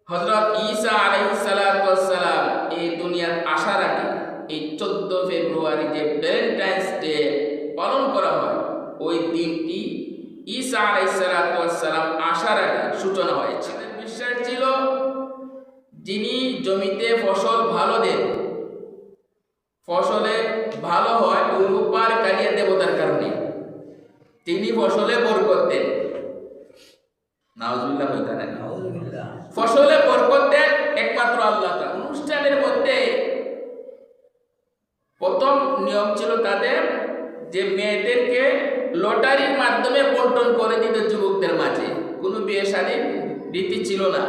হযরত ঈসা আলাইহিস সালাম এই দুনিয়ার আসার আগে এই 14 ফেব্রুয়ারি যে ভ্যালেন্টাইন্স ডে পালন করা হয়, ওই দিনটি ঈসা আলাইহিস সালাম আসার আগে সূচনা হয়েছে। বিশ্বাস ছিল যিনি জমিতে ফসল ভালো দেন, ফসলে ভালো হয় ওই রূপার কালিয়া দেবতার কারণে, তিনি ফসলে বরকত দেন। নাউজুবিল্লাহ হইতা না, ফসলে বরকত দেন একমাত্র আল্লাহ তাআলা। অনুষ্ঠানের মধ্যে প্রথম নিয়ম ছিল তাদের যে মেয়েদেরকে লটারির মাধ্যমে বন্টন করে দিত যুবকদের মাঝে, কোনো বিয়ে শাদীর রীতি ছিল না।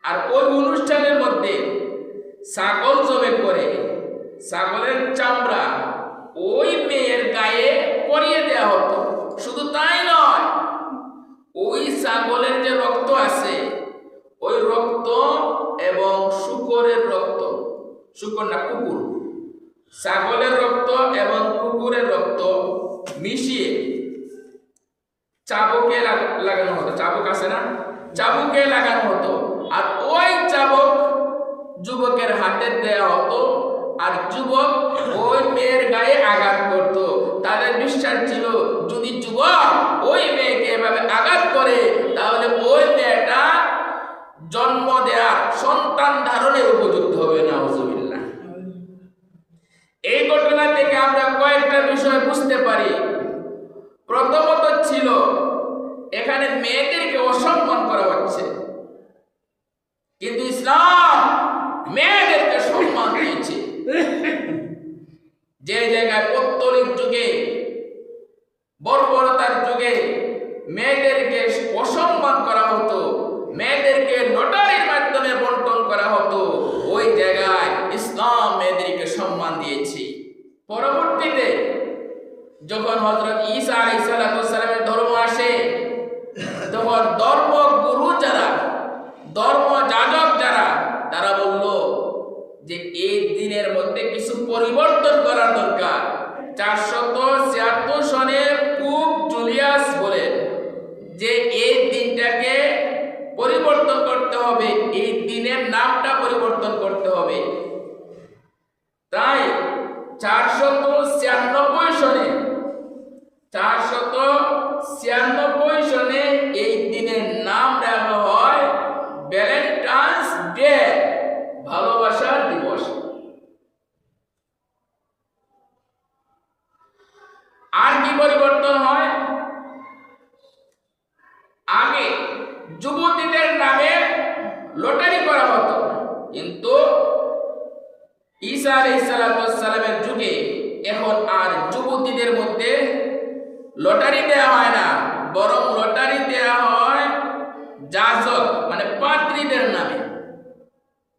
আর ওই অনুষ্ঠানের মধ্যে ছাগল জবে করে ছাগলের চামড়া ওই মেয়ের গায়ে পরিয়ে দেওয়া হতো। শুধু তাই নয়, ওই ছাগলের যে রক্ত আছে, ওই রক্ত এবং শুকরের রক্ত, শুকর না কুকুর, ছাগলের রক্ত এবং কুকুরের রক্ত মিশিয়ে চাবুকে লাগানো হতো। চাবুক আছে না, চাবুকে লাগানো হতো। আর ওই চাবুক যুবকের হাতে দেওয়া হতো, আর যুবক ওই মেয়ের গায়ে আঘাত করত। তাদের বিশ্বাস ছিল যদি যুবক ওই মেয়েকে এভাবে আঘাত করে তাহলে ওই মেয়েটা জন্ম দেয়া সন্তান ধারণের উপযুক্ত হবে। নাউজুবিল্লাহ। এই ঘটনা থেকে আমরা কয়েকটা বিষয় বুঝতে পারি। প্রথমত ছিল এখানে মেয়েদেরকে অসম্মান করা হচ্ছে, কিন্তু ইসলাম মেয়েদেরকে সম্মান দিয়েছে। যে জায়গায় পৌত্তলিক যুগে, বর্বরতার যুগে মেয়েদেরকে অসম্মান করা হতো, মেয়েদেরকে লটারির মাধ্যমে বন্টন করা হতো, ওই জায়গায় ইসলাম মেয়েদেরকে সম্মান দিয়েছে। পরবর্তীতে যখন হযরত ঈসা আলাইহিস সালামের ধর্ম আসে, তখন ধর্মগুরু যারা, ধর্ম যাজক যারা, তারা বলল যে এই দিনের মধ্যে কিছু পরিবর্তন করার দরকার। 476 সনে পোপ জুলিয়াস বলেন যে এই দিনটাকে পরিবর্তন করতে হবে, এই দিনের নামটা পরিবর্তন করতে হবে। তাই 496 সনে এই দিনের নাম রাখা হয় ভ্যালেন্টাইন্স ডে, ভালোবাসার দিবস। আর কি পরিবর্তন হয়? আগে যুবতীদের নামে লটারি করা হতো, কিন্তু ঈসা আলাইহিস সালামের যুগে এখন আর যুবতীদের মধ্যে লটারি দেওয়া হয় না, বরং লটারি দেওয়া হয় যাজক মানে পাদ্রীদের নামে।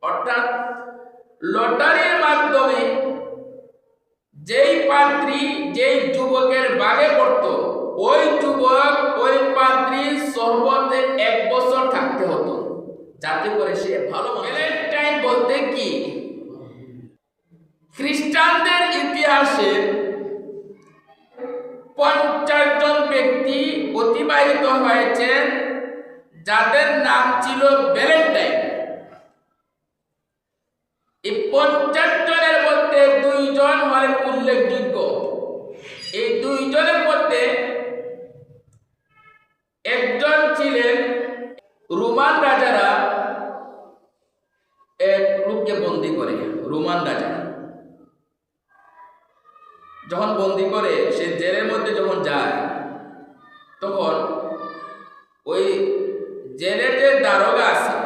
অর্থাৎ লটারির মাধ্যমে যেই পাদ্রী যেই যুবকের বাগে পড়তো, ওই যুবক ওই পাদ্রীর সহবতে 1 বছর থাকতে হতো, যাতে করে সে ভালো। ভ্যালেন্টাইন বলতে কি? খ্রিস্টানদের ইতিহাসে 50 জন ব্যক্তি অতিবাহিত হয়েছেন যাদের নাম ছিল ভ্যালেন্টাইন। এই 50 জনের মধ্যে 2 জন হলেন উল্লেখযোগ্য। এই 2 জনের মধ্যে একজন ছিলেন রোমান রাজারা এক লোককে বন্দী করে। রোমান রাজা যখন বন্দী করে, সে জেলের মধ্যে যখন যায়, তখন ওই জেলের যে দারোগা আছে,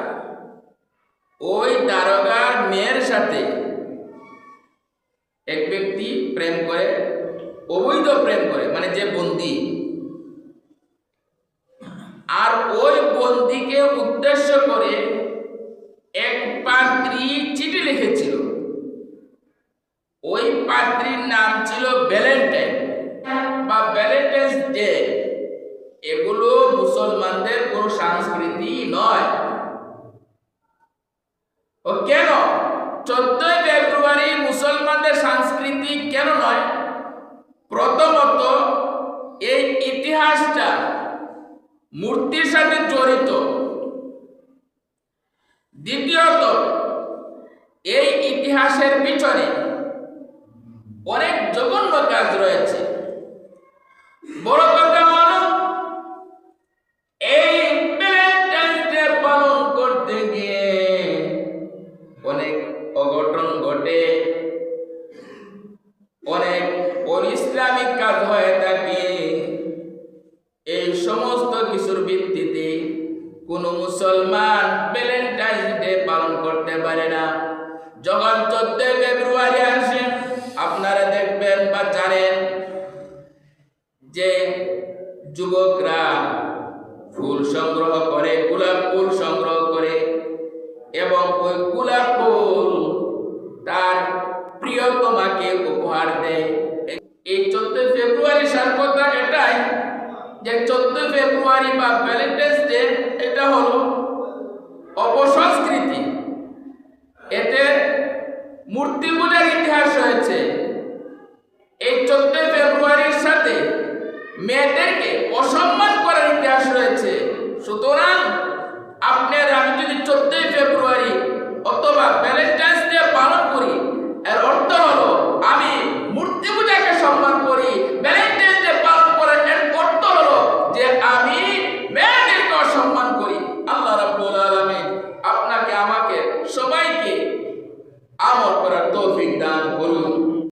ওই দারোগার মেয়ের সাথে এক ব্যক্তি প্রেম করে, অবৈধ প্রেম করে, মানে যে বন্দী। আর ওই বন্দীকে উদ্দেশ্য করে এক পাদ্রী চিঠি লিখেছিল। ওই পাদ্রীর নাম ছিল ভ্যালেন্টাইন বা ভ্যালেন্টাইন্স ডে। এগুলো মুসলমানদের কোন সংস্কৃতি নয়। ও কেন 14 ফেব্রুয়ারি মুসলমানদের সংস্কৃতি কেন নয়? প্রথমত এই ইতিহাসটা মূর্তির সাথে জড়িত। দ্বিতীয়ত, এই ইতিহাসের পিছনে অনেক জঘন্য কাজ রয়েছে। বড় কথা হলো, এই ভ্যালেন্টাইন্স ডে পালন করতে গিয়ে অনেক অঘটন ঘটে, অনেক অনিসলামিক কাজ হয়ে থাকে। এই সমস্ত কিছুর ভিত্তিতে কোনো মুসলমান ভ্যালেন্টাইন্স ডে পালন করতে পারে না। যখন 14 ফেব্রুয়ারি আসে, আপনারা দেখবেন বা জানেন যে যুবকরা ফুল সংগ্রহ করে, গোলাপ ফুল সংগ্রহ করে, এবং ওই গোলাপ ফুল তার প্রিয়তমাকে উপহার দেয়। এই 14 ফেব্রুয়ারি সার কথা এটাই যে 14 ফেব্রুয়ারি বা ভ্যালেন্টাইন্স ডে এটা হলো অপসংস্কৃতি। এতে মূর্তি পূজার ইতিহাস রয়েছে। এই 14 ফেব্রুয়ারির সাথে মেয়েদেরকে অসম্মান